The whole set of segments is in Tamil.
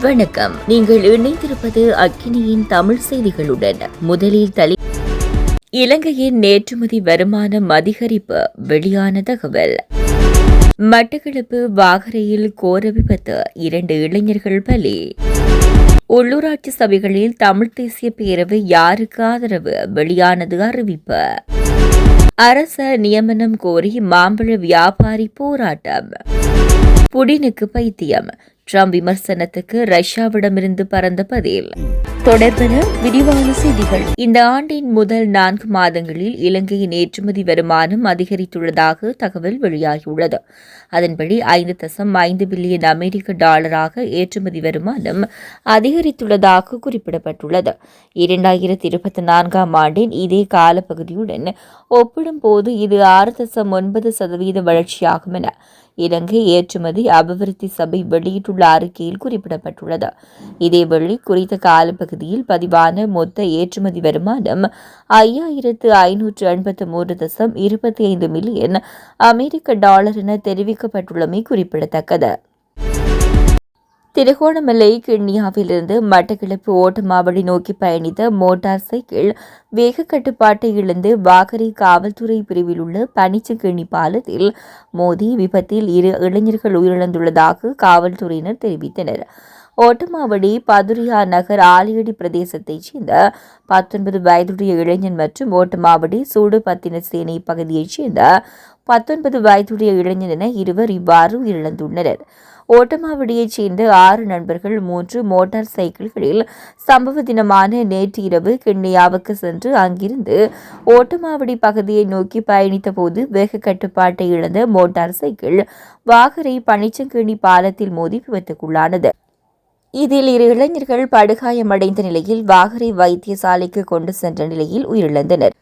வணக்கம். நீங்கள் இணைந்திருப்பது அக்கினியின் தமிழ் செய்திகளுடன். முதலில் இலங்கையின் நேற்றுமதி வருமானம் அதிகரிப்பு வெளியான தகவல். மட்டக்களப்பு வாகரையில் கோர விபத்து, 2 இளைஞர்கள் பலி. உள்ளூராட்சி சபைகளில் தமிழ் தேசிய பேரவை யாருக்கு ஆதரவு வெளியானது அறிவிப்பு. அரச நியமனம் கோரி மாம்பழ வியாபாரி போராட்டம். புடினுக்கு பைத்தியம், ட்ரம்ப் விமர்சனத்துக்கு ரஷ்யாவிடமிருந்து பறந்த பதில். தொடர்பென விரிவான செய்திகள். இந்த ஆண்டின் முதல் 4 மாதங்களில் இலங்கையின் ஏற்றுமதி வருமானம் அதிகரித்துள்ளதாக தகவல் வெளியாகியுள்ளது. அதன்படி 5.5 பில்லியன் அமெரிக்க டாலராக ஏற்றுமதி வருமானம் அதிகரித்துள்ளதாக குறிப்பிடப்பட்டுள்ளது. 2024 ஆண்டின் இதே காலப்பகுதியுடன் ஒப்பிடும்போது இது 6.9% வளர்ச்சியாகும் என இலங்கை ஏற்றுமதி அபிவிருத்தி சபை வெளியிட்டுள்ள அறிக்கையில் குறிப்பிடப்பட்டுள்ளது. இதேவேளை குறித்த காலப்பகுதியில் பதிவான மொத்த ஏற்றுமதி வருமானம் 5583.25 மில்லியன் அமெரிக்க டாலர் என தெரிவிக்கப்பட்டுள்ளமை குறிப்பிடத்தக்கது. திருகோணமலை கிண்ணியாவிலிருந்து மட்டக்களப்பு ஓட்டமாவடி நோக்கி பயணித்த மோட்டார் சைக்கிள் வேக கட்டுப்பாட்டை இழந்து வாகரை காவல்துறை பிரிவில் உள்ள பனிச்சங்கிணி பாலத்தில் மோதி விபத்தில் 2 இளைஞர்கள் உயிரிழந்துள்ளதாக காவல்துறையினர் தெரிவித்தனர். ஓட்டமாவடி பதுரியா நகர் ஆலியடி பிரதேசத்தைச் சேர்ந்த 19 வயதுடைய இளைஞன் மற்றும் ஓட்டமாவடி சூடு பத்தின சேனை பகுதியைச் சேர்ந்த 19 வயதுடைய இளைஞன் என இருவர் இவ்வாறு உயிரிழந்துள்ளனர். ஓட்டமாவடியைச் சேர்ந்த 6 நண்பர்கள் 3 மோட்டார் சைக்கிள்களில் சம்பவ தினமான நேற்று இரவு கிண்ணியாவுக்கு சென்று அங்கிருந்து ஓட்டமாவடி பகுதியை நோக்கி பயணித்த போது வேக கட்டுப்பாட்டை இழந்த மோட்டார் சைக்கிள் வாகரை பனிச்சங்கிணி பாலத்தில் மோதி விபத்துக்குள்ளானது. இதில் 2 இளைஞர்கள் படுகாயமடைந்த நிலையில் வாகரை வைத்தியசாலைக்கு கொண்டு சென்ற நிலையில் உயிரிழந்தனர்.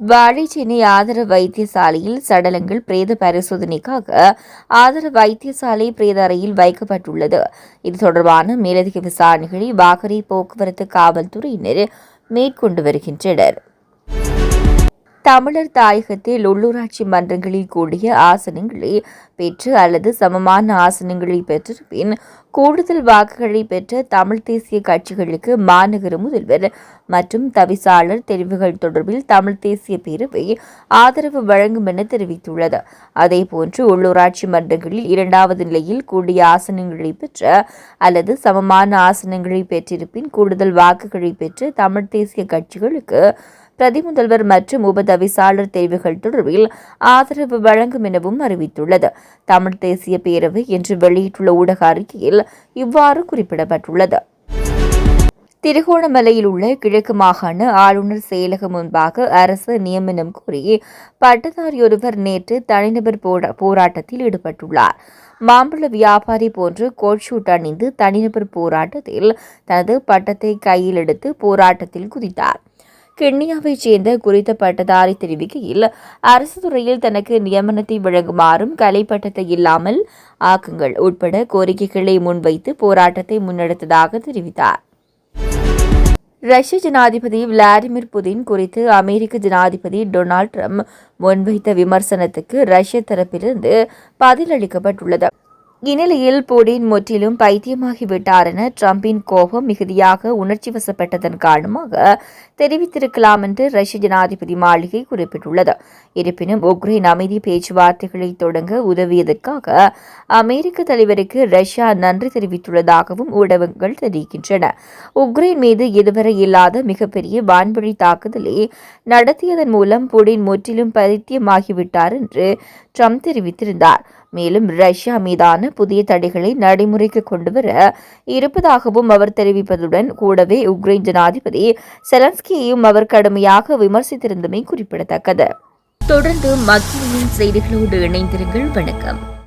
வாழைச்சேனை ஆதார வைத்தியசாலையில் சடலங்கள் பிரேத பரிசோதனைக்காக ஆதார வைத்தியசாலை பிரேத அறையில் வைக்கப்பட்டுள்ளது. இது தொடர்பான மேலதிக விசாரணைகளை வாகரை போக்குவரத்து காவல்துறையினர் மேற்கொண்டு வருகின்றனர். தமிழர் தாயகத்தில் உள்ளூராட்சி மன்றங்களில் கூடிய ஆசனங்களை பெற்று அல்லது சமமான ஆசனங்களை பெற்றிருப்பின் கூடுதல் வாக்குகளை பெற்ற தமிழ் தேசிய கட்சிகளுக்கு மாநகர முதல்வர் மற்றும் தவிசாளர் தெரிவுகள் தொடர்பில் தமிழ் தேசிய பேரவை ஆதரவு வழங்கும் என தெரிவித்துள்ளது. அதேபோன்று உள்ளூராட்சி மன்றங்களில் 2வது நிலையில் கூடிய ஆசனங்களை பெற்ற அல்லது சமமான ஆசனங்களை பெற்றிருப்பின் கூடுதல் வாக்குகளை பெற்ற தமிழ் தேசிய கட்சிகளுக்கு பிரதி முதல்வர் மற்றும் உபதவிசாளர் தெரிவுகள் தொடர்பில் ஆதரவு வழங்கும் எனவும் அறிவித்துள்ளது. தமிழ் தேசிய பேரவை என்று வெளியிட்டுள்ள ஊடக அறிக்கையில் இவ்வாறு குறிப்பிடப்பட்டுள்ளது. திருகோணமலையில் உள்ள கிழக்கு மாகாண ஆளுநர் செயலகம் முன்பாக அரசு நியமனம் கோரி பட்டதாரியொருவர் நேற்று தனிநபர் போராட்டத்தில் ஈடுபட்டுள்ளார். மாம்பழ வியாபாரி போன்று கோட்ஷூட் அணிந்து தனிநபர் போராட்டத்தில் தனது பட்டத்தை கையில் எடுத்து போராட்டத்தில் குதித்தார். கிண்ணியாவைச் சேர்ந்த குறித்த பட்டதாரி தெரிவிக்கையில் அரசு துறையில் தனக்கு நியமனத்தை வழங்குமாறும் கலைப்பட்டத்தை இல்லாமல் ஆக்குங்கள் உட்பட கோரிக்கைகளை முன்வைத்து போராட்டத்தை முன்னெடுத்ததாக தெரிவித்தார். ரஷ்ய ஜனாதிபதி விளாடிமிர் புதின் குறித்து அமெரிக்க ஜனாதிபதி டொனால்ட் ட்ரம்ப் முன்வைத்த விமர்சனத்துக்கு ரஷ்ய தரப்பிலிருந்து பதிலளிக்கப்பட்டுள்ளது. இந்நிலையில் புடின் முற்றிலும் பைத்தியமாகிவிட்டார் என ட்ரம்பின் கோபம் மிகுதியாக உணர்ச்சி வசப்பட்டதன் காரணமாக தெரிவித்திருக்கலாம் என்று ரஷ்ய ஜனாதிபதி மாளிகை குறிப்பிட்டுள்ளது. இருப்பினும் உக்ரைன் அமைதி பேச்சுவார்த்தைகளை தொடங்க உதவியதற்காக அமெரிக்க தலைவருக்கு ரஷ்யா நன்றி தெரிவித்துள்ளதாகவும் ஊடகங்கள் தெரிவிக்கின்றன. உக்ரைன் மீது இதுவரை இல்லாத மிகப்பெரிய வான்வழி தாக்குதலை நடத்தியதன் மூலம் புடின் முற்றிலும் பைத்தியமாகிவிட்டார் என்று ட்ரம்ப் தெரிவித்திருந்தார். மேலும் ரஷ்யா மீதான புதிய தடைகளை நடைமுறைக்கு கொண்டுவர இருப்பதாகவும் அவர் தெரிவிப்பதுடன் கூடவே உக்ரைன் ஜனாதிபதி செலன்ஸ்கியையும் அவர் கடுமையாக விமர்சித்திருந்தமை குறிப்பிடத்தக்கது. தொடர்ந்து மக்களின் செய்திகளோடு இணைந்திருங்கள். வணக்கம்.